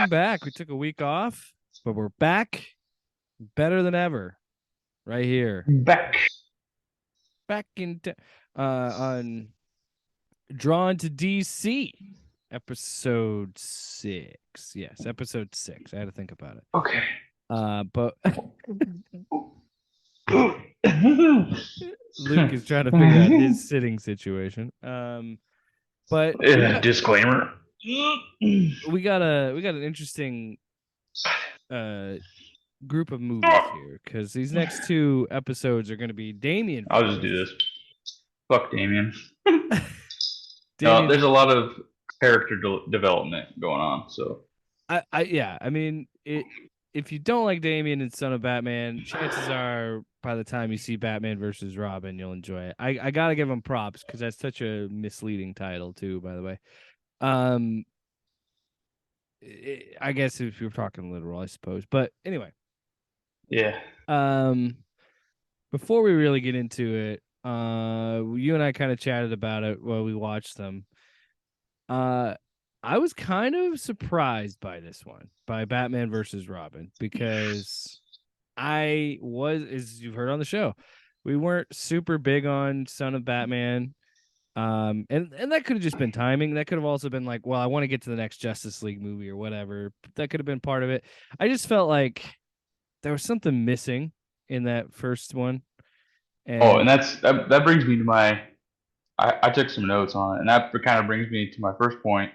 Welcome back. We took a week off, but we're back better than ever. Right here. Back. Back on Drawn to DC, episode 6. Yes, episode 6. I had to think about it. Okay. But Luke is trying to figure out his sitting situation. But Disclaimer. we got an interesting group of movies here because these next two episodes are going to be Damian I'll just first. do this. Fuck Damian. Damian, There's a lot of character development going on. So I mean, if you don't like Damian and Son of Batman, chances are by the time you see Batman versus Robin, you'll enjoy it. I gotta give him props because that's such a misleading title too. By the way, um, I guess if you're talking literal, I suppose. But anyway, yeah. um, before we really get into it, you and I kind of chatted about it while we watched them. Uh, I was kind of surprised by this one, by Batman versus Robin, because I was, as you've heard on the show, we weren't super big on Son of Batman. And that could have just been timing. That could have also been like, well, I want to get to the next Justice League movie or whatever. That could have been part of it. I just felt like there was something missing in that first one. Oh, And and that brings me to my. I took some notes on it, and that kind of brings me to my first point.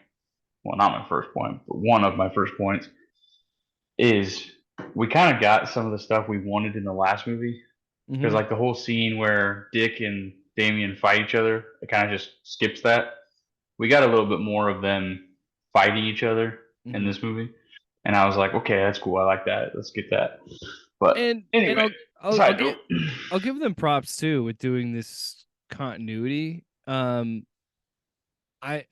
Well, not my first point, but one of my first points is we kind of got some of the stuff we wanted in the last movie. Because mhm, like the whole scene where Dick and Damian fight each other, it kind of just skips that. We got a little bit more of them fighting each other in mhm. this movie, and I was like, okay, that's cool. I like that. Let's get that. But And anyway, I'll side note. get I'll give them props too with doing this continuity. I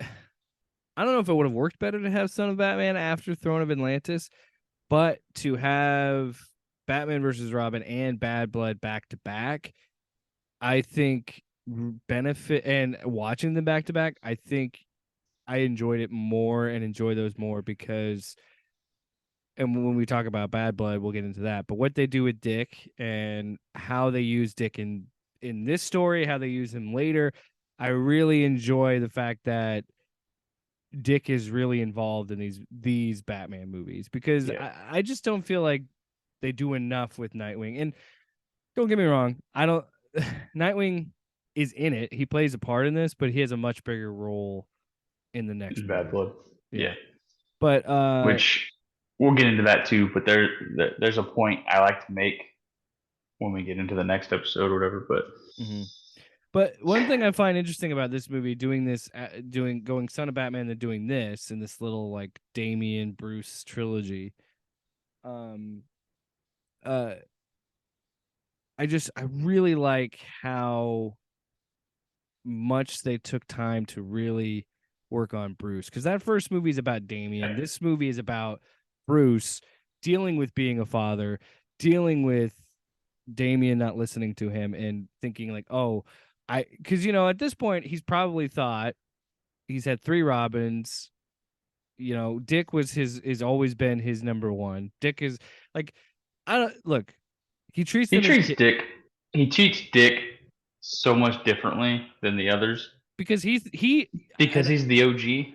I don't know if it would have worked better to have Son of Batman after Throne of Atlantis, but to have Batman versus Robin and Bad Blood back to back, I think benefit and watching them back to back, I think I enjoyed it more and enjoy those more because and when we talk about Bad Blood, we'll get into that. But what they do with Dick and how they use Dick in this story, how they use him later, I really enjoy the fact that Dick is really involved in these Batman movies because Yeah, I just don't feel like they do enough with Nightwing. And don't get me wrong, I don't Nightwing is in it. He plays a part in this, but he has a much bigger role in the next Bad movie. Blood. Yeah. Yeah, But which we'll get into that too. But there's a point I like to make when we get into the next episode or whatever. But mhm. But one thing I find interesting about this movie, doing this, doing going Son of Batman and doing this in this little like Damian Bruce trilogy, um, uh, I really like how much they took time to really work on Bruce because that first movie is about Damian. This movie is about Bruce dealing with being a father, dealing with Damian not listening to him and thinking like, oh, because at this point he's probably thought he's had three Robins. Dick was his is always been his number one. Dick is like, I don't look. He treats he them as treats Dick. He treats Dick so much differently than the others because he because and he's the OG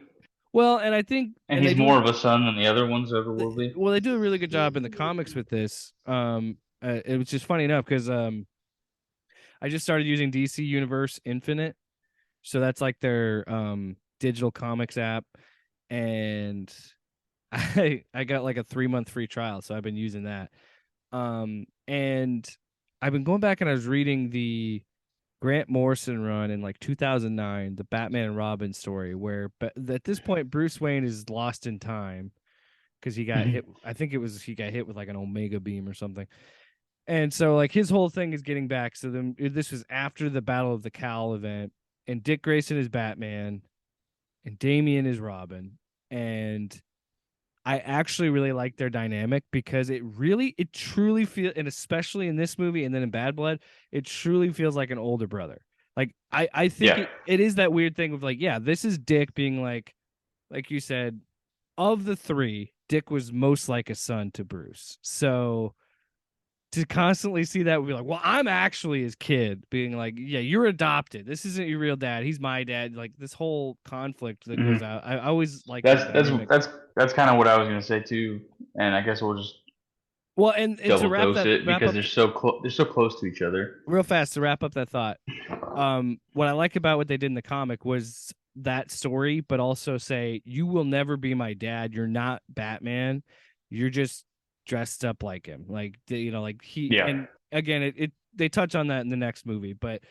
well, and I think and and they he's do more of a son than the other ones ever will be. well they do a really good job in the comics with this. It was just funny enough because I just started using DC Universe Infinite, so that's like their digital comics app, and I got like a 3 month free trial, so I've been using that. And I've been going back and I was reading the Grant Morrison run in like 2009, the Batman and Robin story, where at this point Bruce Wayne is lost in time because he got hit. I think it was he got hit with like an Omega beam or something. And so like his whole thing is getting back. So then this was after the Battle of the Cowl event, and Dick Grayson is Batman, and Damian is Robin, and I actually really like their dynamic because it truly feels, and especially in this movie and then in Bad Blood, it truly feels like an older brother. Like I think Yeah, it is that weird thing of like, yeah, this is Dick being like you said, of the three, Dick was most like a son to Bruce. So to constantly see that would be like, well, I'm actually his kid, being like, yeah, you're adopted. This isn't your real dad. He's my dad. Like this whole conflict that goes Mhm. out. I always like That's that that's dynamic. that's that's kind of what I was gonna say too, and I guess we'll just Well, and to double dose it wrap because up they're so close. They're so close to each other. real fast to wrap up that thought. What I like about what they did in the comic was that story, but also say you will never be my dad. You're not Batman. You're just dressed up like him. Like like he Yeah, and again it they touch on that in the next movie, but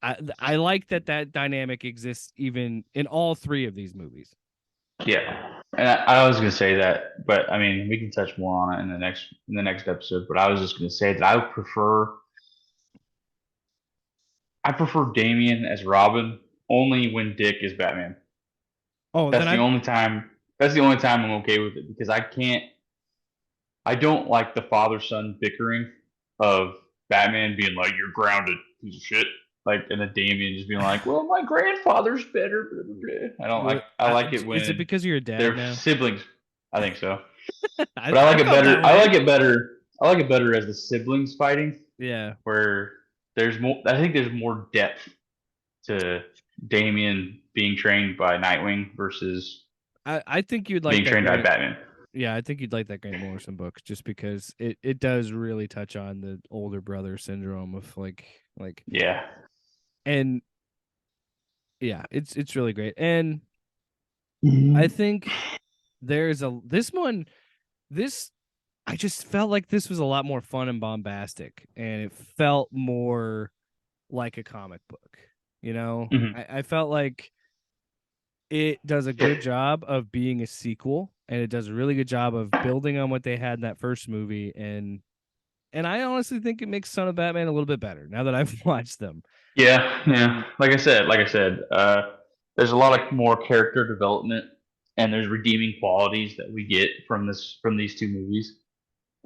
I like that dynamic exists even in all three of these movies. yeah. And I was gonna say that, but I mean, we can touch more on it in the next episode. But I was just gonna say that I prefer Damian as Robin only when Dick is Batman. Oh, then That's the I only time. That's the only time I'm okay with it because I can't. I don't like the father son bickering of Batman being like, "You're grounded, piece of shit," like, and then Damian just being like, "Well, my grandfather's better." Blah, blah, blah. I don't like. I like it is it when because you're a dad they're now? siblings. I think so, but I I like it felt that better. I way. like it better. I like it better as the siblings fighting, Yeah, where there's more. I think there's more depth to Damian being trained by Nightwing versus I think you'd like being that trained by Grant. Batman. Yeah, I think you'd like that Grant Morrison book just because it does really touch on the older brother syndrome of like Yeah. and yeah, it's really great. And I Mhm. think there's a this one this I just felt like this was a lot more fun and bombastic and it felt more like a comic book. I felt like it does a good job of being a sequel and it does a really good job of building on what they had in that first movie and I honestly think it makes Son of Batman a little bit better now that I've watched them. Yeah, yeah. And Like I said, there's a lot of more character development, and there's redeeming qualities that we get from these two movies.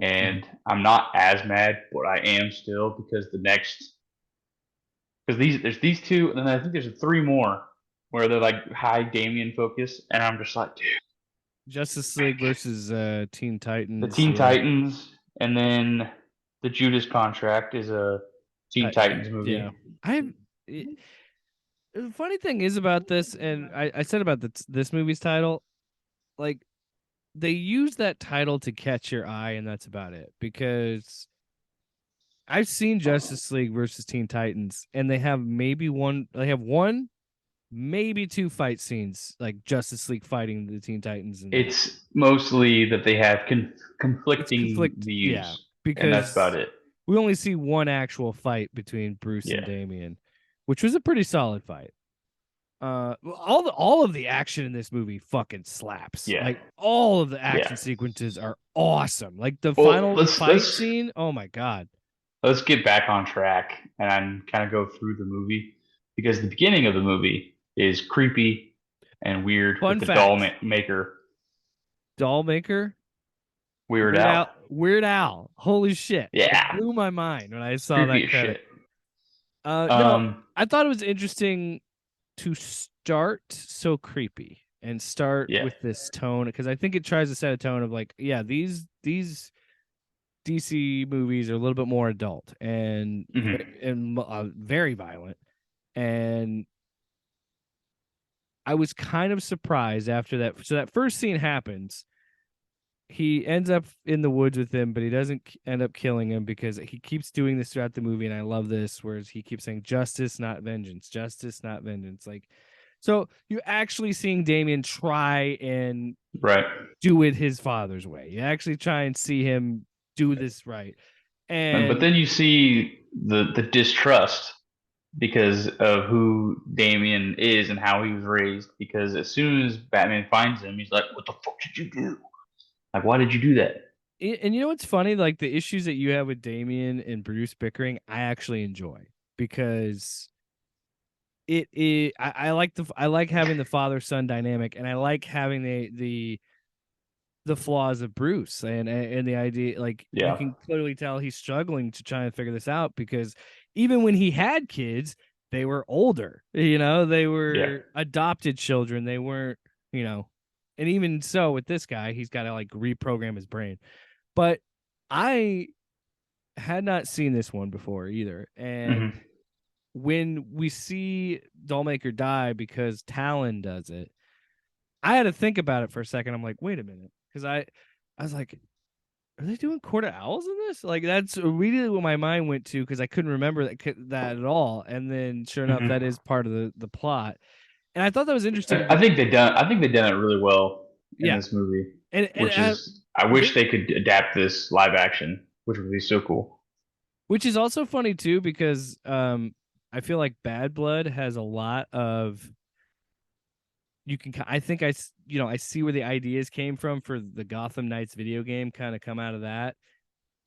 Mhm. And I'm not as mad, but I am still because there's these two, and then I think there's three more where they're like high Damien focus, and I'm just like, dude, Justice League versus Teen the Titans. Teen Yeah, Titans, and then the Judas Contract is a Teen Titans yeah. movie. I the funny thing is about this, and I said about this movie's title, like they use that title to catch your eye, and that's about it. Because I've seen Justice League versus Teen Titans, and they have one, maybe two fight scenes, like Justice League fighting the Teen Titans, and It's mostly that they have it's conflicting conflict. Yeah, views, and that's about because it. we only see one actual fight between Bruce and Yeah, Damian, which was a pretty solid fight. All of the action in this movie fucking slaps. yeah, Like all of the yeah. action sequences are awesome. Like the Well, final let's fight let's scene, oh my god. let's get back on track and kind of go through the movie because the beginning of the movie is creepy and weird with Fun the doll fact: maker Doll Maker, Weird Al. Weird Al. Holy shit! It Yeah, blew my mind when I saw creepy that as credit. shit. No, Um, I thought it was interesting to start so creepy and start yeah, with this tone because I think it tries to set a tone of like, yeah, these DC movies are a little bit more adult hmm very violent. And I was kind of surprised after that. So that first scene happens. He ends up in the woods with him, but he doesn't end up killing him because he keeps doing this throughout the movie. And I love this, whereas he keeps saying justice, not vengeance, justice, not vengeance. Like, so you're actually seeing Damien try and right. do it his father's way. You actually try and see him do this right. But And then you see the distrust because of who Damien is and how he was raised. Because as soon as Batman finds him, he's like, "What the fuck did you do? Like, why did you do that?" and you know what's funny? Like the issues that you have with Damien and Bruce bickering, I actually enjoy because I like having the father son dynamic, and I like having the flaws of Bruce and the idea like you Yeah, can clearly tell he's struggling to try and figure this out because even when he had kids, they were older. They yeah, were adopted children. They weren't, you know, And even so, with this guy, he's got to like reprogram his brain. But I had not seen this one before either. And Hmm. when we see Dollmaker die because Talon does it, I had to think about it for a second. I'm like, wait a minute, because I was like, are they doing Court of Owls in this? Like that's immediately what my mind went to because I couldn't remember that at all. And then sure enough, that Hmm. is part of the plot. And I thought that was interesting. I think they done. I think they done it really well in Yeah, this movie, and which is I wish they could adapt this live action, which would be so cool. which is also funny too because I feel like Bad Blood has a lot of you can I think I see where the ideas came from for the Gotham Knights video game kind of come out of that.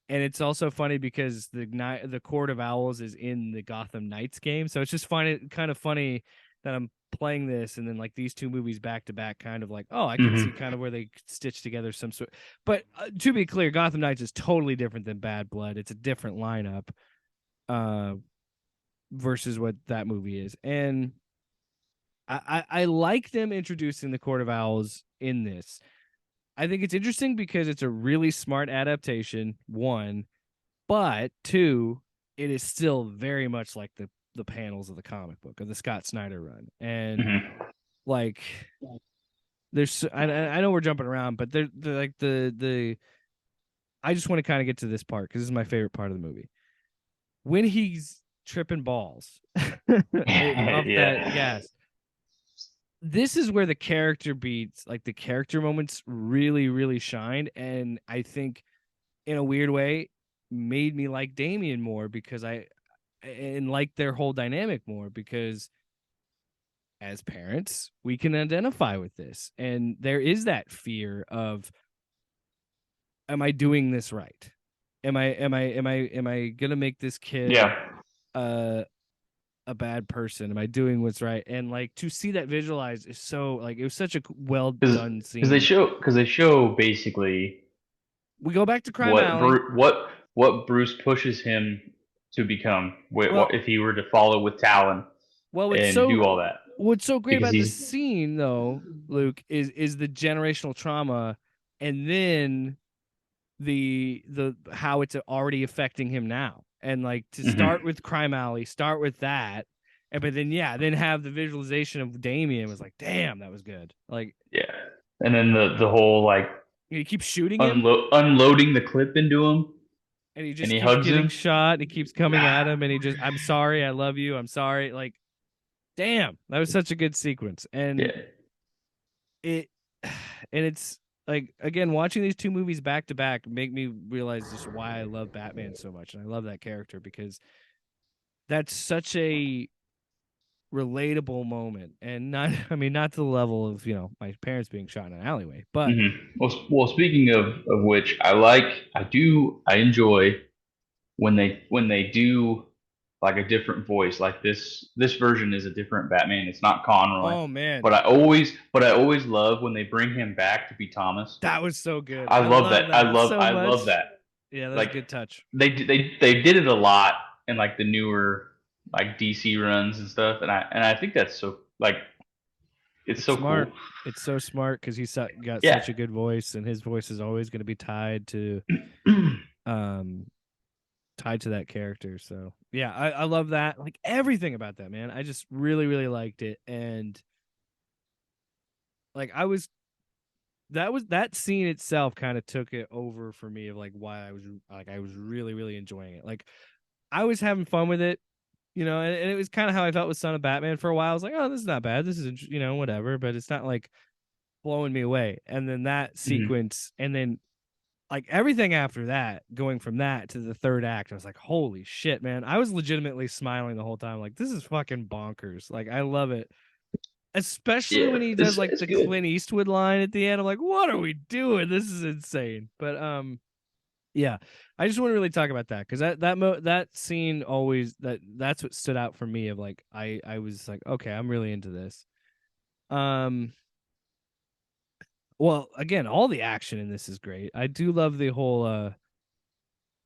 And it's also funny because the Court of Owls is in the Gotham Knights game, so it's just kind of funny that I'm playing this and then like these two movies back to back, kind of like, oh, I can see Hmm. kind of where they stitch together some sort. But to be clear, Gotham Knights is totally different than Bad Blood. It's a different lineup uh, versus what that movie is, and I like them introducing the Court of Owls in this. I think it's interesting because it's a really smart adaptation. One, but two, it is still very much like the panels of the comic book of the Scott Snyder run, and Hmm. like there's I know we're jumping around, but they're like the I just want to kind of get to this part because this is my favorite part of the movie when he's tripping balls off that Yeah. gas. This is where the character beats, like the character moments, really shined, and I think in a weird way made me like Damian more because I and like their whole dynamic more because as parents we can identify with this and there is that fear of am I doing this right, am I gonna make this kid Yeah. uh a bad person, am I doing what's right, and like to see that visualized is so like it was such a well Because done they scene. show basically We go back to Crime what Alley. what Bruce pushes him to become. Well, What if he were to follow with Talon well it's and do so all that? what's so great Because about the he's scene though, Luke, is the generational trauma, and then the how it's already affecting him now, and like to start Mhm. with Crime Alley, start with that, and but then yeah, then have the visualization of Damien was like, damn, that was good. Like Yeah, and then the whole like he keeps shooting him, unloading the clip into him, and he and just he keeps hugs getting him. shot, and he keeps coming at him, and he just, I'm sorry, I love you, I'm sorry. Like, damn, that was such a good sequence, and Yeah. it and it's like again watching these two movies back to back make me realize just why I love Batman so much, and I love that character because that's such a relatable moment, and not I mean not to the level of my parents being shot in an alleyway, but Hmm. Well, speaking of which, I enjoy when they do like a different voice. Like this version is a different Batman. It's not Conroy, oh man, but I always love when they bring him back to be Thomas. that was so good. I I love love that. that so I love much. that. Yeah, that was a Like good touch. they did it a lot in like the newer like DC runs and stuff, and I think that's so like it's It's so smart. cool. It's so smart because he's got Yeah. such a good voice, and his voice is always going to be um tied to that character. So yeah, I love that. Like everything about that, man. I just really liked it. And like that scene itself kind of took it over for me of like why I was really enjoying it. Like I was having fun with it, and it was kind of how I felt with Son of Batman for a while. I was like, oh, this is not bad. This is whatever, but it's not like blowing me away. And then that Mhm. sequence, and then like everything after that, going from that to the third act, I was like, holy shit, man. I was legitimately smiling the whole time. Like, this is fucking bonkers. Like, I love it. Especially Yeah, when he does like it's the good. Clint Eastwood line at the end. I'm like, what are we doing? This is insane. But yeah. I just want to really talk about that because that scene always that's what stood out for me of like I was like, okay, I'm really into this. Um well, again, all the action in this is great. I do love the whole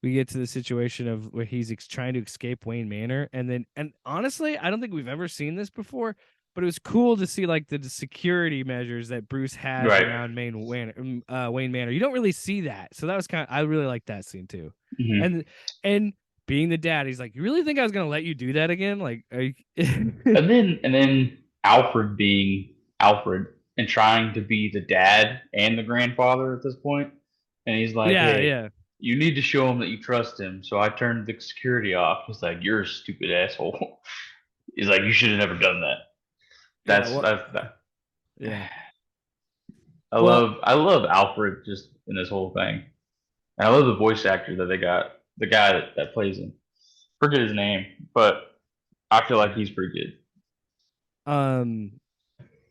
we get to the situation of where he's trying to escape Wayne Manor, and honestly, I don't think we've ever seen this before. but it was cool to see like the security measures that Bruce has Right. around Wayne Manor. You don't really see that, so that was I really like that scene too, Hmm. and being the dad, he's like, "You really think I was gonna let you do that again?" Like, are you... And then Alfred being Alfred and trying to be the dad and the grandfather at this point, and he's like, yeah, "Hey, yeah, you need to show him that you trust him." So I turned the security off. He's like, "You're a stupid asshole." He's like, "You should have never done that." yeah. That's Well, that's that. yeah. I Well, love I love Alfred just in this whole thing. And I love the voice actor that they got, the guy that plays him. Forget his name, but I feel like yeah. he's pretty good. Um.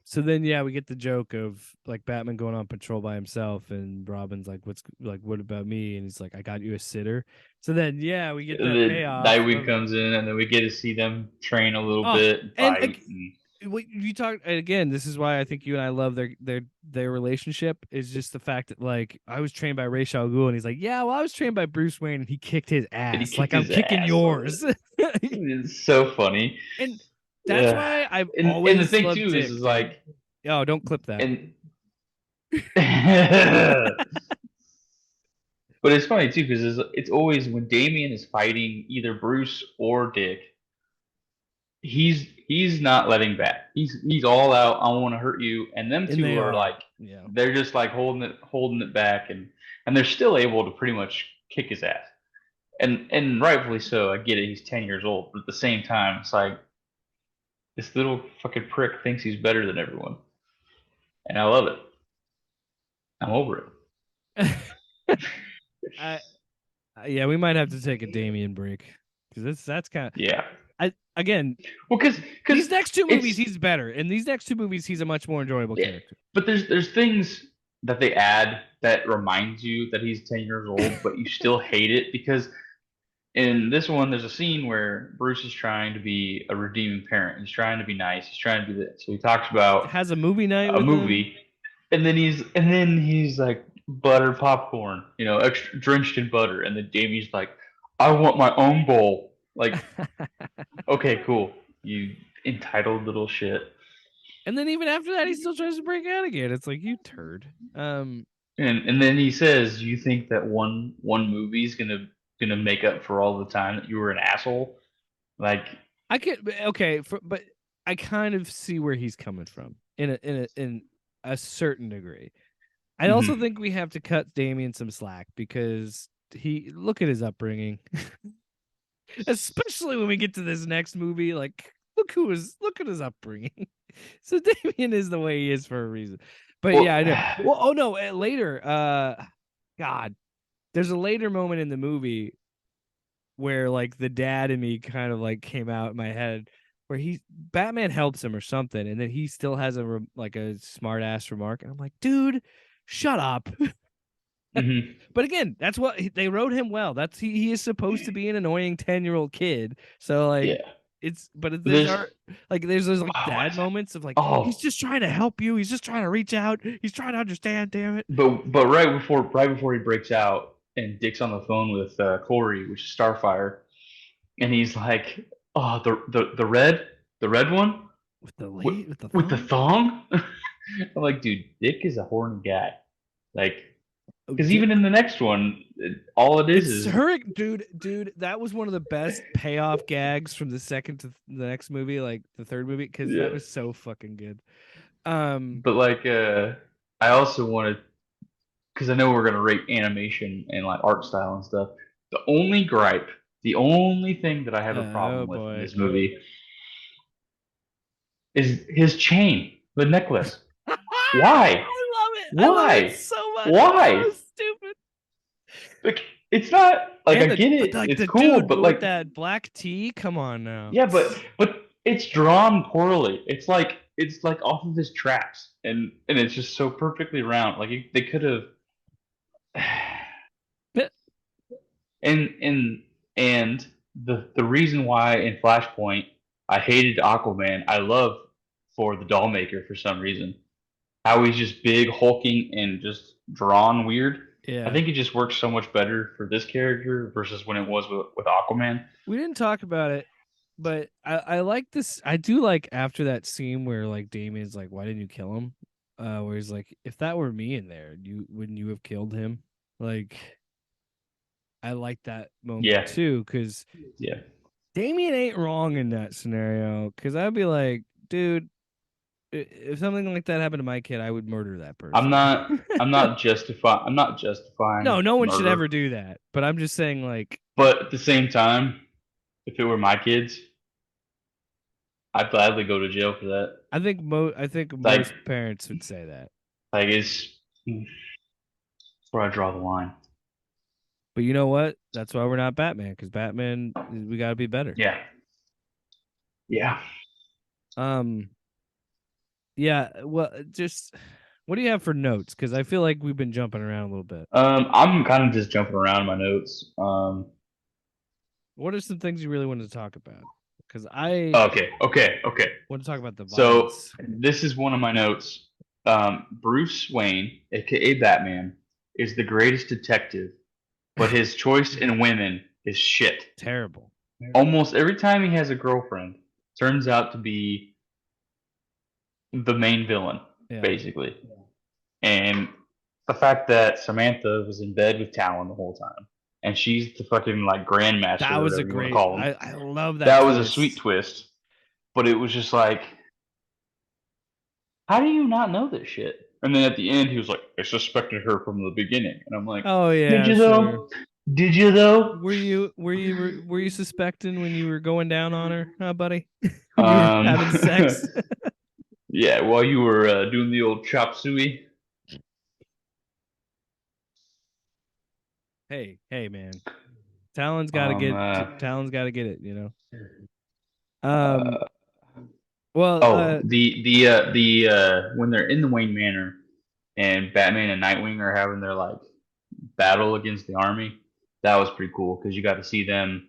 So then, yeah, we get the joke of like Batman going on patrol by himself, and Robin's like, "What's like? What about me?" And he's like, "I got you a sitter." So then, yeah, we get that The payoff Nightwing of comes in, and then we get to see them train a little oh, bit, and and fight. And what you talk again. This is why I think you and I love their relationship is just the fact that like I was trained by Ra's al Ghul, and he's like, "Yeah, well, I was trained by Bruce Wayne, and he kicked his he ass. kicked Like I'm his kicking ass. yours." It's so funny. And that's Uh, why I've and the always thing loved too Dick, is dude. like, Oh, don't clip that. and but it's funny too because it's always when Damian is fighting either Bruce or Dick, he's not letting back. He's all out. I want to hurt you, and them And two they are are. like Yeah. they're just like holding it back, and they're still able to pretty much kick his ass, and rightfully so. I get it. He's 10 years old, but at the same time, it's like this little fucking prick thinks he's better than everyone, and I love it. I'm over it. I yeah, we might have to take a Damien break because that's kind of Yeah. I again Well, because these next two movies it's he's better. In these next two movies he's a much more enjoyable yeah, character. but there's things that they add that reminds you that he's 10 years old, but you still hate it because in this one there's a scene where Bruce is trying to be a redeeming parent. He's trying to be nice. He's trying to be this. So he talks about Has a movie night a with them. movie, and then he's like butter popcorn, extra drenched in butter, and then Jamie's like, I want my own bowl. Like, okay, cool, you entitled little shit. And then even after that he still tries to break out again. It's like you turd. And then he says, "You think that one movie's gonna make up for all the time that you were an asshole?" Like, I could okay, but I kind of see where he's coming from in a certain degree. I also mhm. think we have to cut Damien some slack because he look at his upbringing. Especially when we get to this next movie. Like, look at his upbringing. So Damien is the way he is for a reason. But yeah, Well, I know. Well, oh no, later, God, there's a later moment in the movie where like the dad and me kind of like came out in my head where Batman helps him or something, and then he still has like a smart ass remark, and I'm like, dude, shut up. mhm. But again, that's what they wrote him well. That's he is supposed to be an annoying 10-year-old kid. So like Yeah. But there's there's our like there's those like what dad is that? moments of like he's Oh, just trying to help you. He's just trying to reach out. He's trying to understand, damn it. but right before he breaks out and Dick's on the phone with Corey, which is Starfire, and he's like, "Oh, the red one with With the with the thong. thong." I'm like, dude, Dick is a horny guy. Like, Oh, because even in the next one, all it it's is her, dude. That was one of the best payoff gags from the second to the next movie, like the third movie, because that yeah. was so fucking good. Um, But like, I also wanted, because I know we're gonna rate animation and like art style and stuff. The only gripe, the only thing that I have a oh problem with in boy, this movie is his chain, the necklace. Why? I love it Why? so much. It's Why? so stupid. Like, it's not like I And get it, like it's the cool, dude but with like, that black tee. Come on now. yeah, but it's drawn poorly. It's like off of his tracks, and it's just so perfectly round. Like they could have. And and the reason why in Flashpoint I hated Aquaman, I love for the doll maker for some reason. How he's just big, hulking, and just drawn weird. I Yeah, think it just works so much better for this character versus when it was with Aquaman. we didn't talk about it. But I like this. I do like after that scene where like Damien's like, "Why didn't you kill him?" Where he's like, "If that were me in there, you wouldn't you have killed him?" Like, I like that moment Yeah, too because yeah. Damien ain't wrong in that scenario. Because I'd be like, dude, if something like that happened to my kid, I would murder that I'm person. not. I'm not justifying No, no one should murder, ever do that. But I'm just saying, like, but at the same time, if it were my kids, I'd gladly go to jail for that. I think Like, most parents would say that. it's where I draw the line. But you know what? That's why we're not Batman, because Batman, we got to be better. Yeah, yeah. Um, yeah. Well, just what do you have for notes? Because I feel like we've been jumping around a little bit. I'm kind of just jumping around in my notes. What are some things you really wanted to talk about? Because I Okay. want to talk about the So violence. this is one of my notes. Bruce Wayne, aka Batman, is the greatest detective, but his choice in women is shit. Terrible. Almost every time he has a girlfriend, turns out to be the main villain, Yeah. basically. And the fact that Samantha was in bed with Talon the whole time, and she's the fucking like grandmaster That or was a whatever you want to great. call him. I love that That was a sweet twist. twist, but it was just like, how do you not know this shit? And then at the end, he was like, I suspected her from the beginning, and I'm like, Oh did yeah, you sure. though? Did you though? Were you suspecting when you were going down on her, huh, buddy? When you were Um, having sex? yeah, while you were doing the old chop suey. Hey, man. Um, uh, Talon's got to get it. You know. uh, Well. oh, the when they're in the Wayne Manor and Batman and Nightwing are having their like battle against the army, that was pretty cool because you got to see them,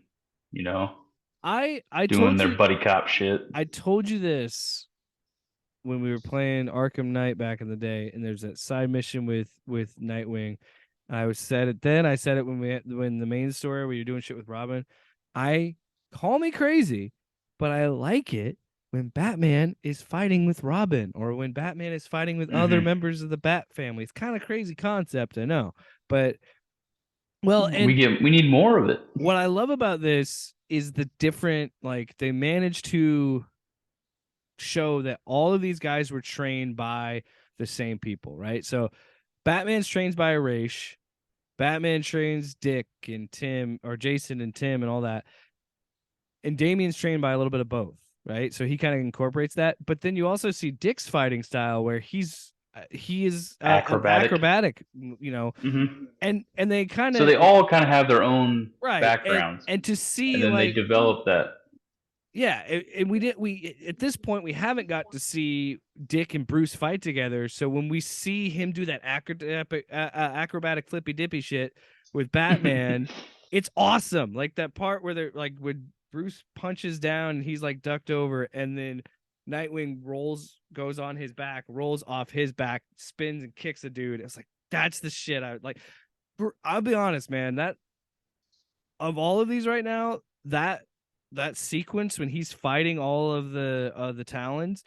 you know, I doing told their you buddy cop shit. I told you this when we were playing Arkham Knight back in the day, and there's that side mission with Nightwing. I was said it then. I said it when the main story where you're doing shit with Robin. I call me crazy, but I like it when Batman is fighting with Robin or when Batman is fighting with other Hmm. members of the Bat family. It's kind of crazy concept, I know, but well, and We need more of it. what I love about this is the different like they managed to show that all of these guys were trained by the same people, right? So Batman's trained by Arash, Batman trains Dick and Tim or Jason and Tim and all that. And Damien's trained by a little bit of both, right? So he kind of incorporates that. But then you also see Dick's fighting style where he is an Acrobatic. acrobatic, you know, Hmm. and they kind So of they all kind of have their own right backgrounds, and to and see then they like develop that. yeah, and we at this point we haven't got to see Dick and Bruce fight together. So when we see him do that acrobatic flippy dippy shit with Batman, it's awesome. Like that part where they're like when Bruce punches down, and he's like ducked over, and then Nightwing goes on his back, rolls off his back, spins and kicks a dude. It's like that's the shit I like. I'll be honest, man. That of all of these right now, that sequence when he's fighting all of the Talons,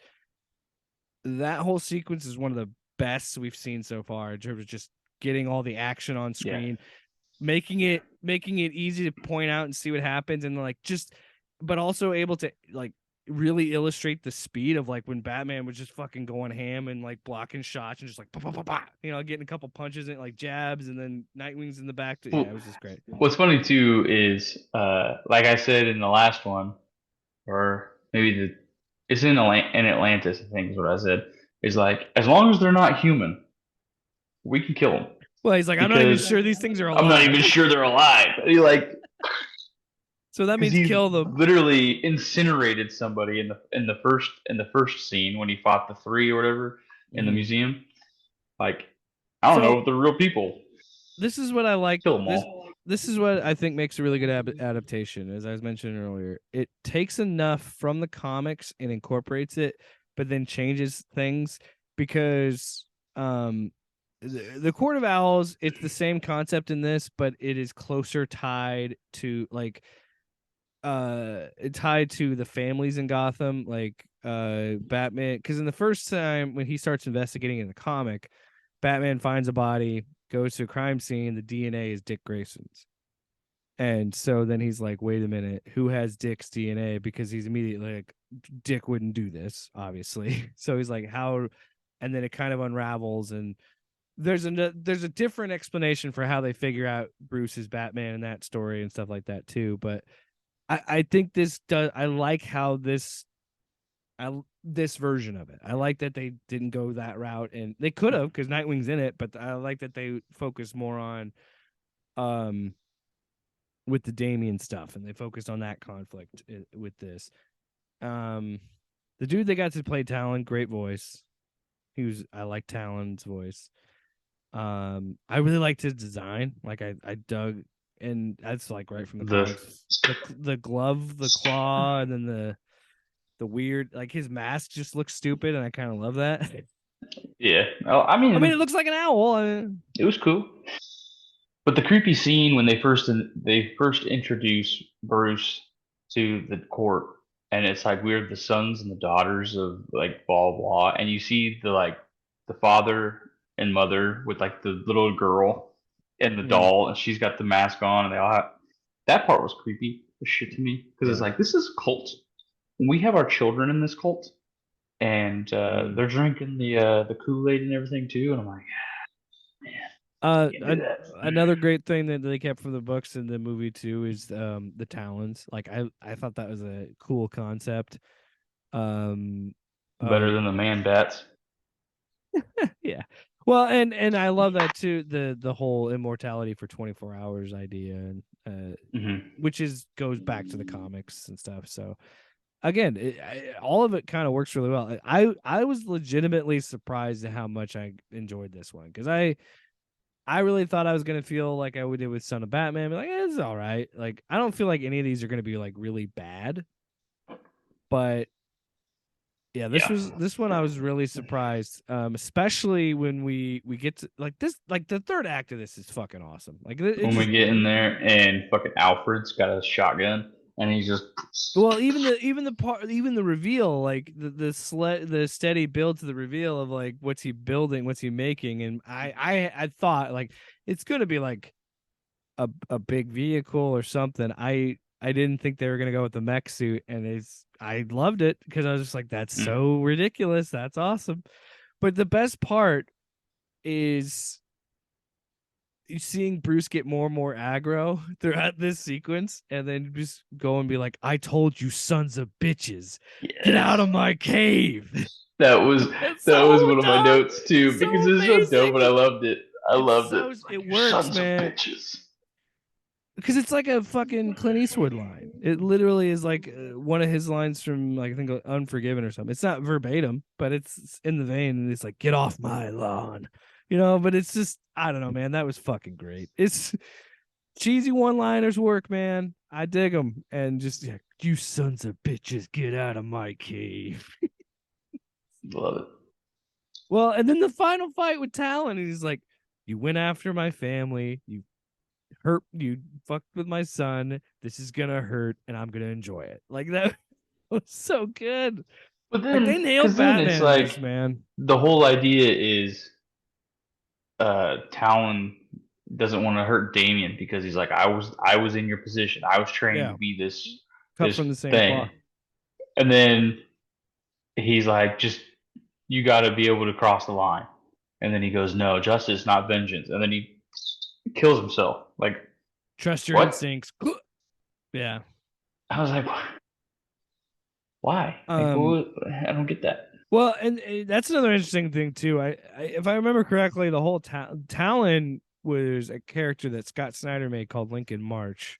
that whole sequence is one of the best we've seen so far in terms of just getting all the action on Yeah. screen, making it easy to point out and see what happens, and like just, but also able to like really illustrate the speed of like when Batman was just fucking going ham and like blocking shots and just like bah, bah, bah, bah, getting a couple punches and like jabs, and then Nightwing's in the back. Yeah, Well, it was just great. what's funny too is, like I said in the last one, or maybe it's in Atlantis. I think is what I said. Is like as long as they're not human, we can kill them Well, he's like, I'm not even because sure these things are I'm not alive. even sure they're alive. Like So that because means he's kill them. literally incinerated somebody in the first scene when he fought the three or whatever in the Mm-hmm. museum. Like I don't know So if they're real people. this is what I like. Kill them This all. this is what I think makes a really good adaptation. As I was mentioning earlier, it takes enough from the comics and incorporates it, but then changes things because the Court of Owls. It's the same concept in this, but it is closer tied to like tied to the families in Gotham, like Batman, because in the first time when he starts investigating in the comic, Batman finds a body, goes to a crime scene, the DNA is Dick Grayson's. And so then he's like, wait a minute, who has Dick's DNA? Because he's immediately like, Dick wouldn't do this, obviously. So he's like, how? And then it kind of unravels, and there's a different explanation for how they figure out Bruce is Batman in that story and stuff like that too. But I think this does. I like how this version of it. I like that they didn't go that route, and they could have because Nightwing's in it. But I like that they focus more on um with the Damian stuff, and they focused on that conflict with this. Um, the dude they got to play Talon, great voice. I like Talon's voice. I really liked his design. Like I dug, and that's like right from the The comics. The glove, the claw, and then the weird, like his mask just looks stupid, and I kind of love that. yeah. Oh, I I mean, it mean, looks like an owl. I mean, it was cool. But the creepy scene when they first introduce Bruce to the court, and it's like we're the sons and the daughters of like blah blah, and you see the father and mother with like the little girl and the mm, doll, and she's got the mask on, and they all have that part was creepy as shit to me because it's yeah. like this is a cult. We have our children in this cult, and Mm. they're drinking the Kool Aid and everything too, and I'm like, man, can't do that. Another great thing that they kept from the books in the movie too is the Talons. Like I thought that was a cool concept. Um, Better of than the man bats. yeah. Well, and I love that too, the whole immortality for 24 hours idea, and Hmm. which is goes back to the comics and stuff. So again, all of it kind of works really well. I was legitimately surprised at how much I enjoyed this one, because I really thought I was gonna feel like I would did with Son of Batman, be like, it's all right. Like I don't feel like any of these are gonna be like really bad, but yeah, Yeah. this one I was really surprised, especially when we get to like this, like the third act of this is fucking awesome. Like it When we just, get in there and fucking Alfred's got a shotgun and he's just well, even the reveal, like the steady build to the reveal of like what's he building, what's he making, and I thought like it's gonna be like a big vehicle or something. I didn't think they were gonna go with the mech suit, and I loved it because I was just like, that's mm, so ridiculous. That's awesome. But the best part is you seeing Bruce get more and more aggro throughout this sequence, and then just go and be like, "I told you, sons of bitches, get out yes. of my cave." That was It's that was so one of my dumb. notes too It's because so it's so dumb, but I amazing. loved it. I It's loved it. so Like it you works, sons of man. bitches. Because it's like a fucking Clint Eastwood line. It literally is like one of his lines from like I think Unforgiven or something. It's not verbatim, but it's in the vein, and it's like, "Get off my lawn," you know. But it's just, I don't know, man. That was fucking great. It's cheesy one-liners work, man. I dig them, and just yeah, you sons of bitches, get out of my cave. Love it. Well, and then the final fight with Talon, and he's like, "You went after my family. You fucked with my son. This is gonna hurt, and I'm gonna enjoy it." Like that was so good. But Like then, they nailed because then it's Batman in this, like man. the whole idea is Talon doesn't want to hurt Damien because he's like I was in your position. I was trained Yeah, to be this cut this from the same thing. cloth. And then he's like, just you got to be able to cross the line. And then he goes, no, justice, not vengeance. And then he kills himself. Like, Trust your what? instincts. Yeah. I was like, why? Like, Um. what? I don't get that. Well, and that's another interesting thing too. If I remember correctly, the whole Talon was a character that Scott Snyder made called Lincoln March.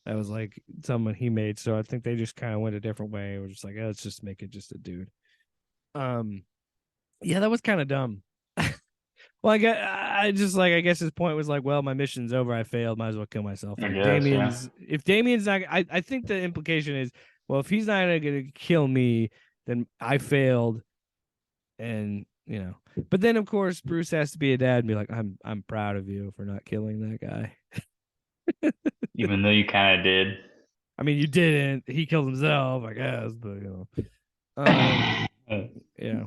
That was like someone he made. So I think they just kind of went a different way. We're just like, oh, let's just make it just a dude. Um. Yeah, that was kind of dumb. Well, I just like, I guess his point was like, well, my mission's over. I failed. Might as well kill myself. I Like guess, yeah. If Damien's not, I think the implication is, well, if he's not gonna kill me, then I failed, and you know. But then of course Bruce has to be a dad and be like, I'm proud of you for not killing that guy. Even though you kind of did. I mean, you didn't. He killed himself, I guess, but yeah.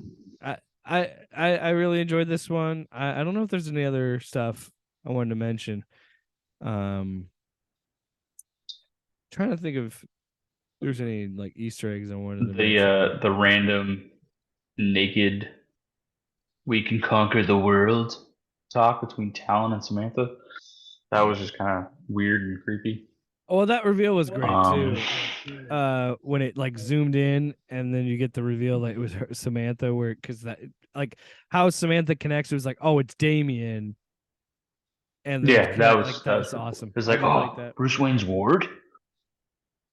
I really enjoyed this one. I don't know if there's any other stuff I wanted to mention. Trying to think if there's any like Easter eggs I wanted to mention. The random naked "we can conquer the world" talk between Talon and Samantha. That was just kind of weird and creepy. Oh, well, that reveal was great Um, too. When it like zoomed in and then you get the reveal that it was Samantha, where because that like how Samantha connects, it was like, oh, it's Damian, and then yeah, connect like that that was was pretty cool. awesome. It's I like, did like oh, that. Bruce Wayne's ward.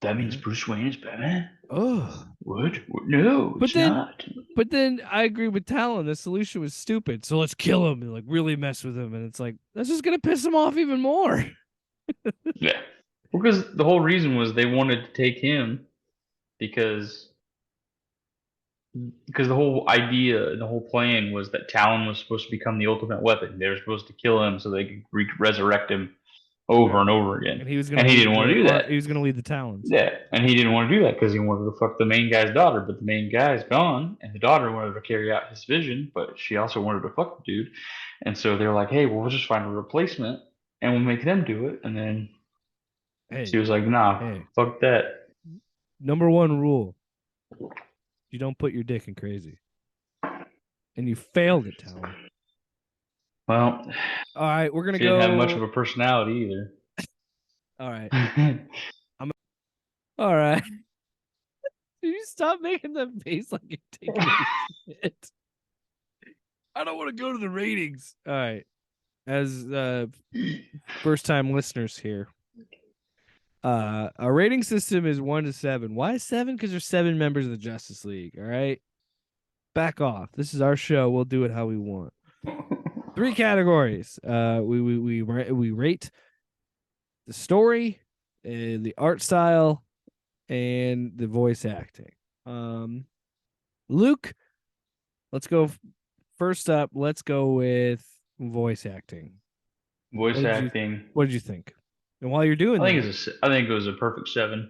That means Yeah. Bruce Wayne is Batman. Oh, What? No, but it's then not. but then I agree with Talon. The solution was stupid. So let's kill him and like really mess with him. And it's like that's just gonna piss him off even more. Yeah, because the whole reason was they wanted to take him because the whole idea and the whole plan was that Talon was supposed to become the ultimate weapon. They were supposed to kill him so they could resurrect him over Yeah. and over again. And he was gonna And he lead didn't want to do that. he was gonna lead the Talons. Yeah, and he didn't want to do that because he wanted to fuck the main guy's daughter. But the main guy's gone, and the daughter wanted to carry out his vision, but she also wanted to fuck the dude. And so they're like, "Hey, well, we'll just find a replacement, and we'll make them do it." And then she Hey, was like, "Nah, hey. fuck that." Number one rule: you don't put your dick in crazy. And you failed it, Talon. Well, All right, we're gonna she didn't have much go. of a personality either. All right, I'm. All right. Did you stop making that face like you're taking a shit? I don't want to go to the ratings. All right, as first time listeners here, our rating system is 1 to 7. Why 7? Because there's 7 members of the Justice League. All right, back off. This is our show. We'll do it how we want. 3 categories. We rate the story, the art style, and the voice acting. Luke, let's go first up. Let's go with voice acting. Voice acting. What did you think? And while you're doing that, I think it was a perfect 7.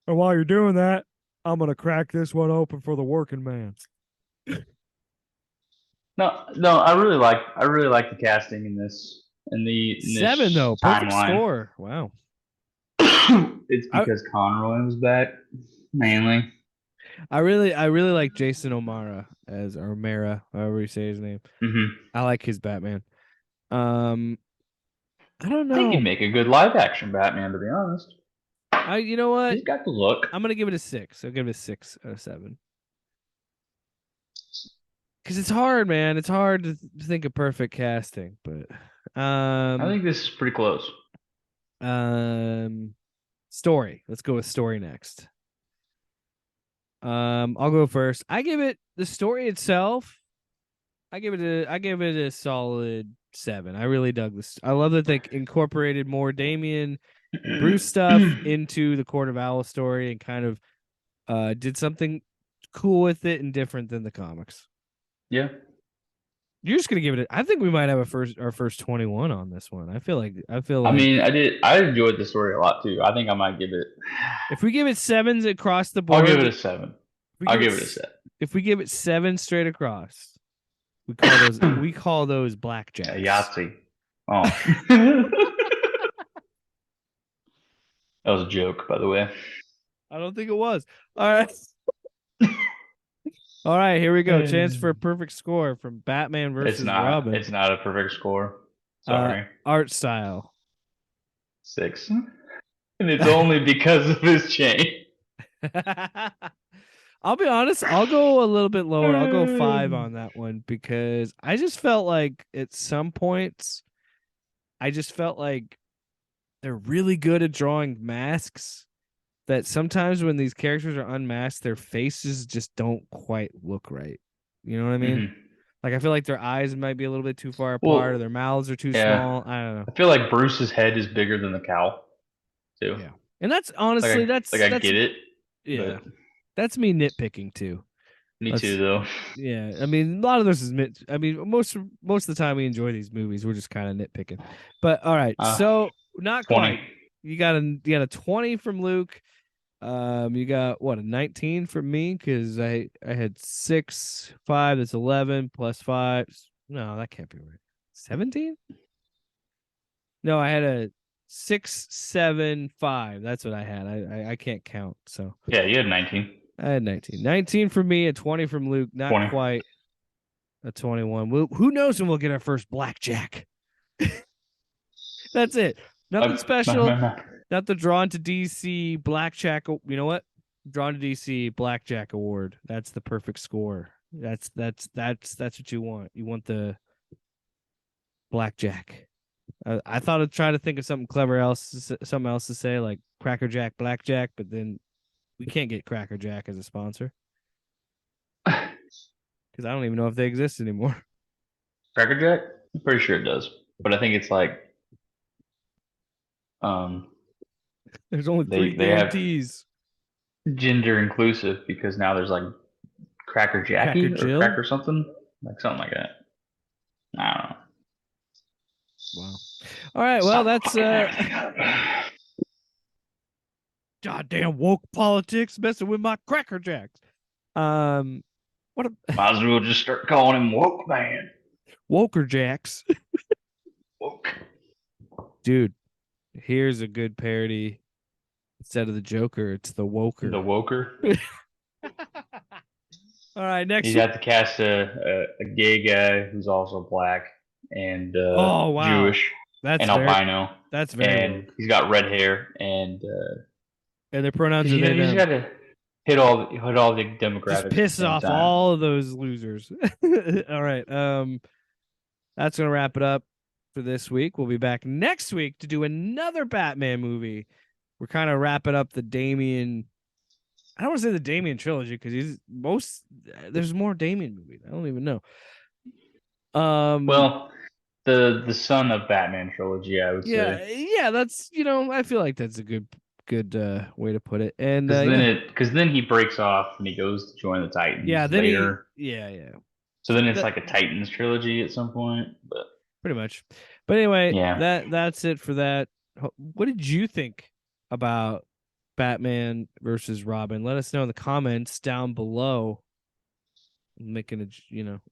and while you're doing that, I'm gonna crack this one open for the working man. No, I really like the casting in this 7 though, perfect timeline. score. Wow. It's because Conroy was back mainly. I really like Jason O'Mara as or Mara, however you say his name. Mm-hmm. I like his Batman. I don't I think know. he'd make a good live action Batman, to be honest. You know what? He's got the look. I'm gonna give it a 6. I'll give it a 6 out of 7. Because it's hard, man. It's hard to think of perfect casting, but I think this is pretty close. story. Let's go with story next. I'll go first. I give it the story itself. I give it a solid 7. I really dug this. I love that they incorporated more Damian and Bruce stuff into the Court of Owls story and kind of did something cool with it and different than the comics. Yeah. You're just gonna give it. I think we might have our first 21 on this one. I feel like. I mean, I enjoyed the story a lot too. I think I might give it. If we give it 7s across the board, I'll give it a 7. I'll give it a 7. If we give it 7 straight across, we call those blackjacks. Yahtzee. Oh. That was a joke, by the way. I don't think it was. All right. All right, here we go. Chance for a perfect score from Batman versus Robin. It's not a perfect score. Sorry. Art style. 6. And it's only because of his chain. I'll be honest, I'll go a little bit lower. I'll go 5 on that one because I just felt like at some points, I just felt like they're really good at drawing masks that sometimes when these characters are unmasked, their faces just don't quite look right. You know what I mean? Mm-hmm. Like I feel like their eyes might be a little bit too far apart or their mouths are too small. I don't know. I feel like Bruce's head is bigger than the cowl, too. Yeah. And that's honestly I get it. Yeah. That's me nitpicking too. Me too, though. Yeah, I mean, a lot of this is. I mean, most of the time we enjoy these movies. We're just kind of nitpicking. But all right, so not 20. quite, you got a 20 from Luke. You got what, a 19 from me because I had 6, 5. That's 11 plus 5. No, that can't be right. 17? No, I had a 6, 7, 5. That's what I had. I can't count. So Yeah, you had 19. I had 19. 19 from me, a 20 from Luke. Not 20. quite a 21. Who knows when we'll get our first blackjack? That's it. Nothing special. Not the Drawn to DC Blackjack. You know what? Drawn to DC Blackjack Award. That's the perfect score. That's what you want. You want the blackjack. I thought I'd try to think of something something else to say, like Cracker Jack Blackjack, but then we can't get Cracker Jack as a sponsor because I don't even know if they exist anymore. Cracker Jack? I'm pretty sure it does, but I think it's like There's only they 3 they have guarantees. gender inclusive because now there's like Cracker Jackie Cracker or Jill? Cracker something like that. I don't know. Wow. All right. Well, that's goddamn woke politics messing with my Cracker Jacks. What a Might as well just start calling him woke man. Woker Jacks. Woke. Dude, here's a good parody. Instead of the Joker, it's the Woker. The woker. All right, next He'd have to cast a gay guy who's also black and oh wow. Jewish That's and very, albino. that's very And woke. he's got red hair and And their pronouns are you they just them. got to hit all the demographics Just at the piss same off time. all of those losers. All right. That's gonna wrap it up for this week. We'll be back next week to do another Batman movie. We're kind of wrapping up the Damian. I don't want to say the Damian trilogy because there's more Damian movies. I don't even know. Well, the son of Batman trilogy, I would say. Yeah, that's I feel like that's a good way to put it. And Because then he breaks off and he goes to join the Titans then later. yeah. So then it's like a Titans trilogy at some point. But Pretty much. But anyway, yeah, that's it for that. What did you think about Batman versus Robin? Let us know in the comments down below. I'm making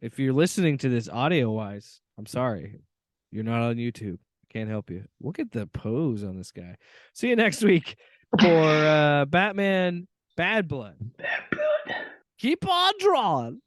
if you're listening to this audio wise, I'm sorry. You're not on YouTube. Can't help you. Look at the pose on this guy. See you next week for Batman Bad Blood. Bad Blood. Keep on drawing.